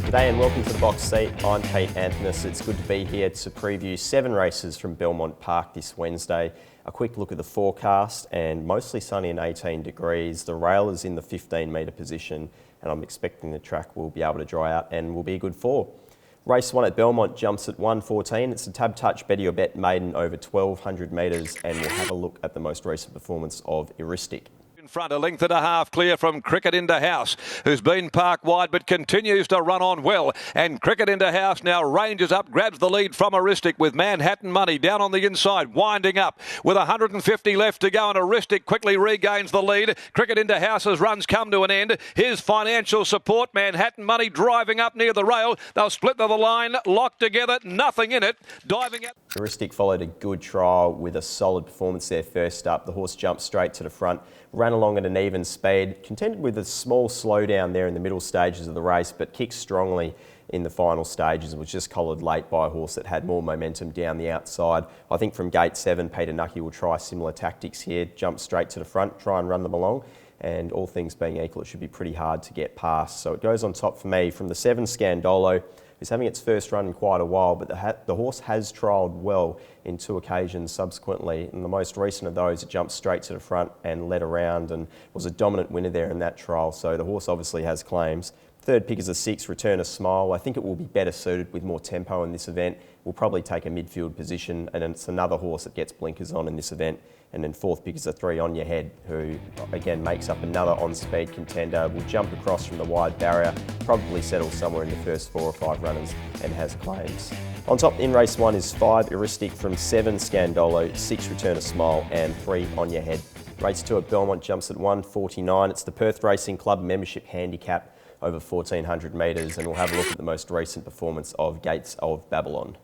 G'day and welcome to the Box Seat. I'm Pete Anthonus. It's good to be here to preview 7 races from Belmont Park this Wednesday. A quick look at the forecast and mostly sunny and 18 degrees. The rail is in the 15 metre position and I'm expecting the track will be able to dry out and will be a good 4. Race 1 at Belmont jumps at 1:14. It's a Tab Touch Better Your Bet maiden over 1,200 metres, and we'll have a look at the most recent performance of Heuristic. Front, a length and a half clear from Cricket Into House, who's been parked wide but continues to run on well. And Cricket Into House now ranges up, grabs the lead from Heuristic with Manhattan Money down on the inside, winding up with 150 left to go, and Heuristic quickly regains the lead. Cricket Into House's runs come to an end. Here's Financial Support, Manhattan Money driving up near the rail. They'll split to the line, locked together, nothing in it, diving out. Heuristic followed a good trial with a solid performance there first up. The horse jumped straight to the front, ran along at an even speed, contended with a small slowdown there in the middle stages of the race, but kicked strongly in the final stages and was just collared late by a horse that had more momentum down the outside. I think from gate 7, Peter Nucky will try similar tactics here, jump straight to the front, try and run them along, and all things being equal, it should be pretty hard to get past. So it goes on top for me from the 7 Scandolo. It's having its first run in quite a while, but the horse has trialled well in 2 occasions subsequently. And the most recent of those, it jumped straight to the front and led around and was a dominant winner there in that trial. So the horse obviously has claims. Third pick is a 6, Return a Smile. I think it will be better suited with more tempo in this event. Will probably take a midfield position, and it's another horse that gets blinkers on in this event. And then fourth pick is a 3, On Your Head, who again makes up another on-speed contender, will jump across from the wide barrier, probably settle somewhere in the first 4 or 5 runners and has claims. On top in race 1 is 5, Heuristic from 7, Scandolo, 6, Return a Smile and 3, On Your Head. Race 2 at Belmont jumps at 1:49. It's the Perth Racing Club membership handicap over 1,400 metres, and we'll have a look at the most recent performance of Gates of Babylon.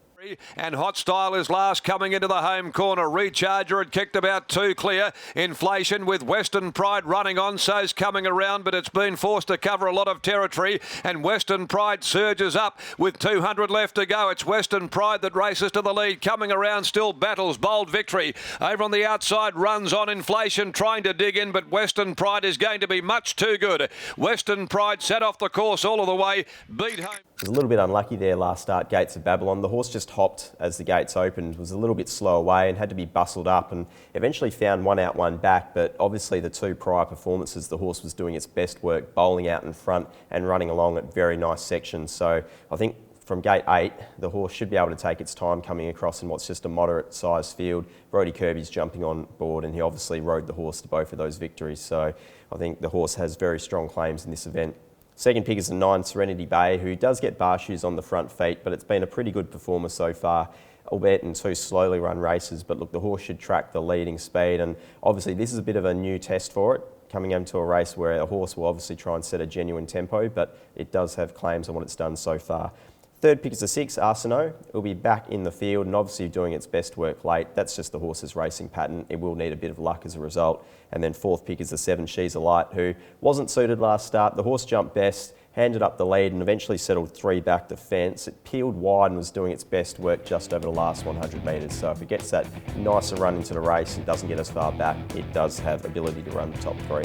And Hot Style is last coming into the home corner. Recharger had kicked about 2 clear. Inflation with Western Pride running on. So's coming around, but it's been forced to cover a lot of territory. And Western Pride surges up with 200 left to go. It's Western Pride that races to the lead. Coming around still battles. Bold Victory. Over on the outside runs on. Inflation trying to dig in, but Western Pride is going to be much too good. Western Pride set off the course all of the way. Beat home. Was a little bit unlucky there last start, Gates of Babylon. The horse just hopped as the gates opened, was a little bit slow away and had to be bustled up, and eventually found 1 out, 1 back. But obviously the 2 prior performances, the horse was doing its best work, bowling out in front and running along at very nice sections. So I think from gate 8, the horse should be able to take its time coming across in what's just a moderate sized field. Brodie Kirby's jumping on board and he obviously rode the horse to both of those victories. So I think the horse has very strong claims in this event. Second pick is the 9, Serenity Bay, who does get bar shoes on the front feet, but it's been a pretty good performer so far, albeit in 2 slowly run races. But look, the horse should track the leading speed, and obviously this is a bit of a new test for it, coming into a race where a horse will obviously try and set a genuine tempo, but it does have claims on what it's done so far. Third pick is the 6, Arsenault. It will be back in the field and obviously doing its best work late. That's just the horse's racing pattern. It will need a bit of luck as a result. And then fourth pick is the 7, She's a Light, who wasn't suited last start. The horse jumped best, handed up the lead and eventually settled 3 back the fence. It peeled wide and was doing its best work just over the last 100 metres. So if it gets that nicer run into the race and doesn't get as far back, it does have ability to run the top 3.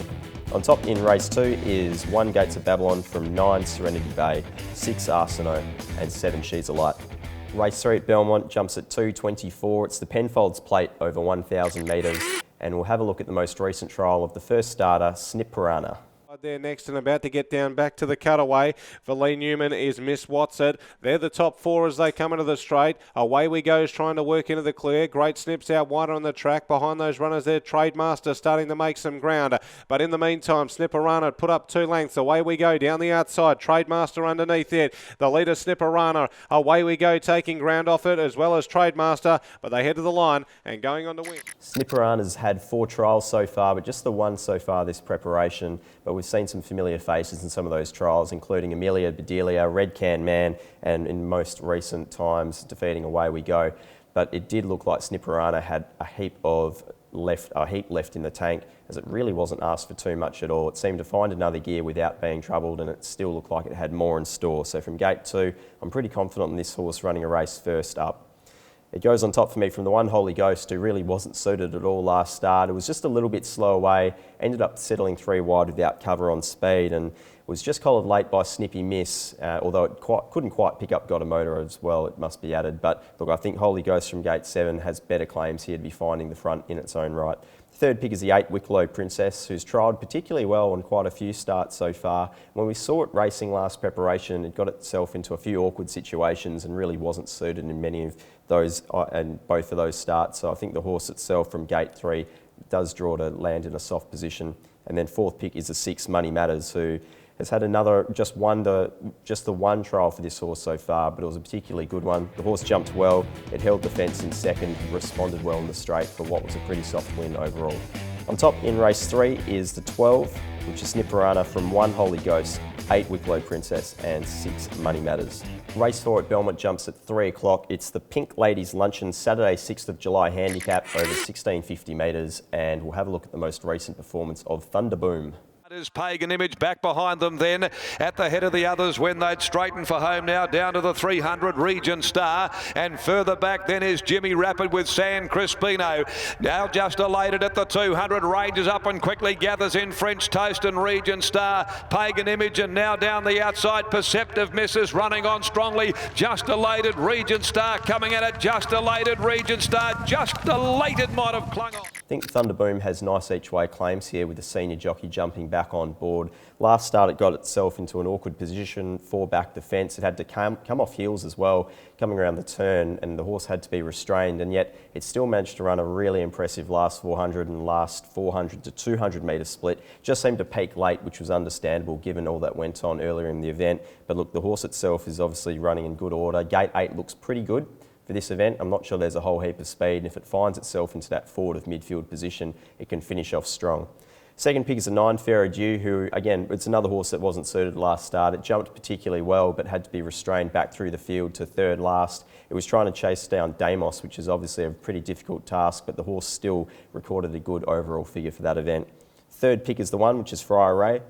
On top in race 2 is 1, Gates of Babylon from 9, Serenity Bay, 6, Arsenault and 7, She's a Light. Race 3 at Belmont jumps at 2:24. It's the Penfolds Plate over 1,000 metres, and we'll have a look at the most recent trial of the first starter, Snip Piranha. There next and about to get down back to the cutaway. Valee Newman is Miss Watson. They're the top 4 as they come into the straight. Away we go is trying to work into the clear. Great Snips out wider on the track. Behind those runners there, Trademaster starting to make some ground. But in the meantime, Snipperana put up 2 lengths. Away we go down the outside. Trademaster underneath it. The leader, Snipperana. Away we go, taking ground off it as well as Trademaster. But they head to the line and going on to win. Snipperana's had 4 trials so far, but just the 1 so far this preparation. But we've seen some familiar faces in some of those trials, including Amelia Bedelia, Red Can Man, and in most recent times defeating Away We Go. But it did look like Snipperana had a heap left in the tank, as it really wasn't asked for too much at all. It seemed to find another gear without being troubled, and it still looked like it had more in store. So from gate 2, I'm pretty confident in this horse running a race first up. It goes on top for me from the 1, Holy Ghost, who really wasn't suited at all last start. It was just a little bit slow away, ended up settling 3 wide without cover on speed, and was just collared late by Snippy Miss, although it couldn't quite pick up Got a Motor as well, it must be added. But look, I think Holy Ghost from gate 7 has better claims here to be finding the front in its own right. Third pick is the 8 Wicklow Princess, who's trialled particularly well on quite a few starts so far. When we saw it racing last preparation, it got itself into a few awkward situations and really wasn't suited in many of those and both of those starts. So I think the horse itself from gate 3 does draw to land in a soft position. And then fourth pick is the 6 Money Matters, who has had another just the one trial for this horse so far, but it was a particularly good one. The horse jumped well, it held the fence in second, responded well in the straight for what was a pretty soft win overall. On top in race 3 is the 12, which is Snipperana from 1 Holy Ghost, 8 Wicklow Princess and 6 Money Matters. Race 4 at Belmont jumps at 3 o'clock. It's the Pink Ladies Luncheon Saturday 6th of July handicap over 1650 metres, and we'll have a look at the most recent performance of Thunder Boom. Is Pagan Image back behind them then at the head of the others when they'd straighten for home now down to the 300 Regent Star, and further back then is Jimmy Rapid with San Crispino. Now just elated at the 200, ranges up and quickly gathers in French Toast and Regent Star, Pagan Image, and now down the outside Perceptive Misses running on strongly. Just elated Regent Star coming at it, just elated Regent Star, just elated might have clung on. I think Thunder Boom has nice each way claims here with the senior jockey jumping back on board. Last start it got itself into an awkward position, 4 back the fence. It had to come off heels as well, coming around the turn, and the horse had to be restrained, and yet it still managed to run a really impressive last 400 and last 400 to 200 metre split. Just seemed to peak late, which was understandable given all that went on earlier in the event. But look, the horse itself is obviously running in good order. Gate 8 looks pretty good for this event. I'm not sure there's a whole heap of speed, and if it finds itself into that forward of midfield position, it can finish off strong. Second pick is a 9 Ferridew, who, again, it's another horse that wasn't suited last start. It jumped particularly well, but had to be restrained back through the field to third last. It was trying to chase down Damos, which is obviously a pretty difficult task, but the horse still recorded a good overall figure for that event. Third pick is the 1, which is Friar Ray.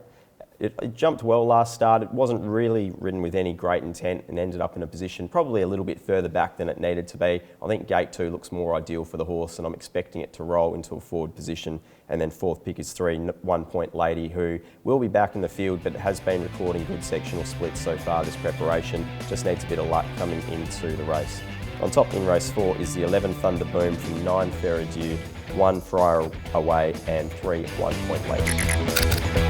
It jumped well last start. It wasn't really ridden with any great intent and ended up in a position probably a little bit further back than it needed to be. I think gate 2 looks more ideal for the horse, and I'm expecting it to roll into a forward position. And then fourth pick is 3, 1 Point Lady, who will be back in the field but has been recording good sectional splits so far this preparation. Just needs a bit of luck coming into the race. On top in race 4 is the 11 Thunder Boom from 9 Ferridew, 1 Friar Away and 3 1 Point Lady.